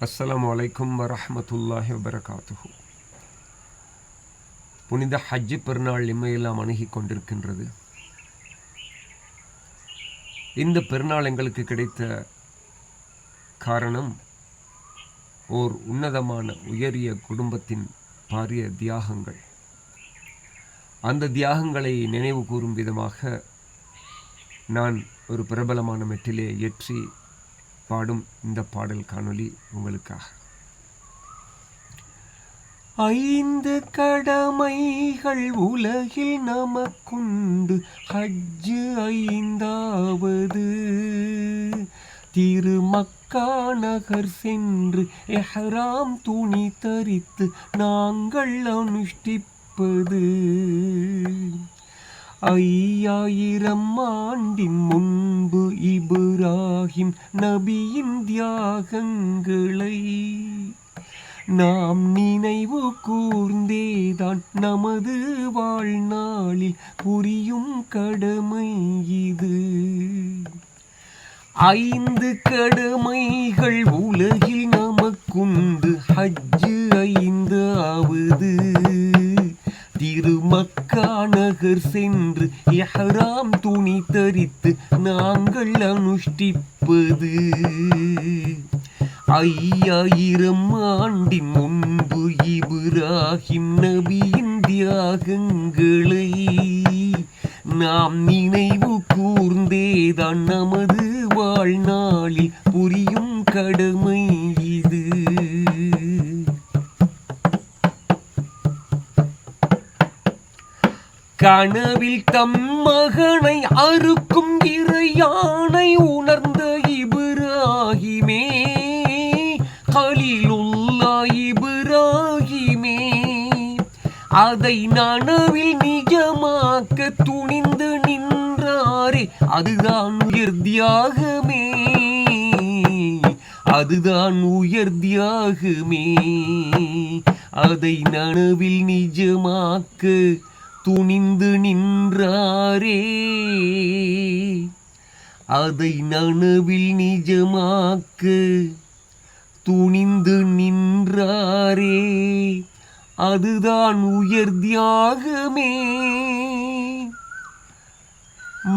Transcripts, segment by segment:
அஸ்ஸலாமு அலைக்கும் வரஹ்மத்துல்லாஹி வபரகாத்துஹு. புனித ஹஜ்ஜி பெருநாள் இம்மையெல்லாம் அணுகி கொண்டிருக்கின்றது. இந்த பெருநாள் எங்களுக்கு கிடைத்த காரணம் ஓர் உன்னதமான உயரிய குடும்பத்தின் பாரிய தியாகங்கள். அந்த தியாகங்களை நினைவு கூறும் விதமாக நான் ஒரு பிரபலமான மெட்டிலே ஏற்றி பாடும் இந்த பாடல் காணொளி உங்களுக்காக. 5 கடமைகள் உலகில் நமக்குண்டு, ஹஜ்ஜு 5வது. திருமக்கா நகர் சென்று எஹ்ராம் துணி தரித்து நாங்கள் அனுஷ்டிப்பது. 5000 ஆண்டின் முன்பு இப்ராஹிம் நபியின் தியாகங்களை நாம் நினைவு கூர்ந்தேதான் நமது வாழ்நாளில் புரியும் கடமை இது. 5 கடமைகள் உலகில் நமக்குண்டு, ஹஜ்ஜு 5வது. திருமக்கா நகர் சென்று எஹ்ராம் துணி தரித்து நாங்கள் அனுஷ்டிப்பது. 5000 ஆண்டின் முன்பு இப்ராஹிம் நபியின் தியாகங்களை நாம் நினைவு கூர்ந்தேதான் நமது வாழ்நாளில் புரியும் கடமை இது. கனவில் தம் மகனை அறுக்கும் இறையானை உணர்ந்த இப்ராஹிமே, கலீலுல்லாஹ் இப்ராஹிமே, அதை நனவில் நிஜமாக்க துணிந்து நின்றாரே, அதுதான் உயர் தியாகமே, அதுதான் உயர் தியாகமே. அதை நனவில் நிஜமாக்க துணிந்து நின்றாரே, அதை நனவில் நிஜமாக்க துணிந்து நின்றாரே, அதுதான் உயர் தியாகமே.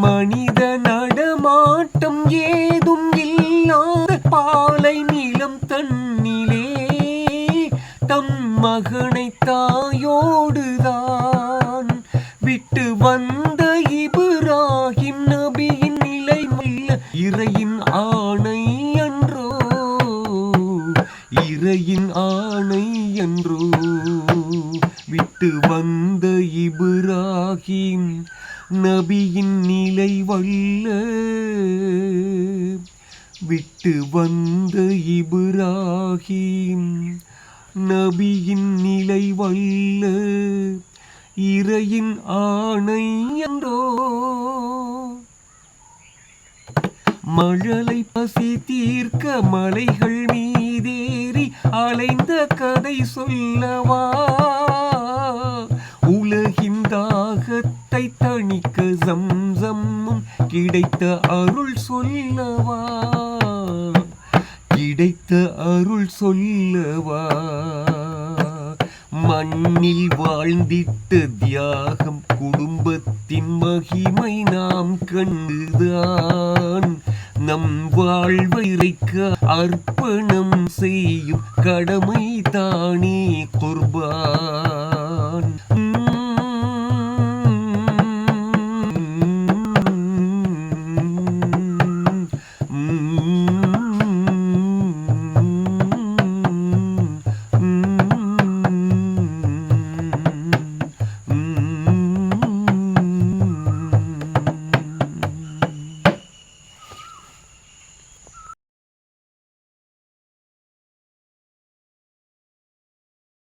மனித நடமாட்டம் ஏதும் இல்லாத பாலை நிலம் தன்னிலே தம் மகனை தாயோடுதான் விட்டு வந்த இப்ராஹிம் நபியின் நிலை இறையின் ஆணை என்றோ, இறையின் ஆணை என்றோ. விட்டு வந்த இப்ராஹிம் நபியின் நிலை வல்ல, விட்டு வந்த இப்ராஹிம் நபியின் நிலை வல்ல, இறையின் ஆணை என்றோ. மழலை பசி தீர்க்க மலைகள் மீதேறி அலைந்த கதை சொல்லவா, உலகின் தாகத்தை தணிக்க ஜம்சம்மும் கிடைத்த அருள் சொல்லவா, கிடைத்த அருள் சொல்லவா. மண்ணில் வாழ்ந்திட்ட தியாகம் குடும்பத்தின் மகிமை நாம் கண்டுதான் நம் வாழ்வை இறைக்க அர்ப்பணம் செய்யும் கடமை தானே குர்பான்.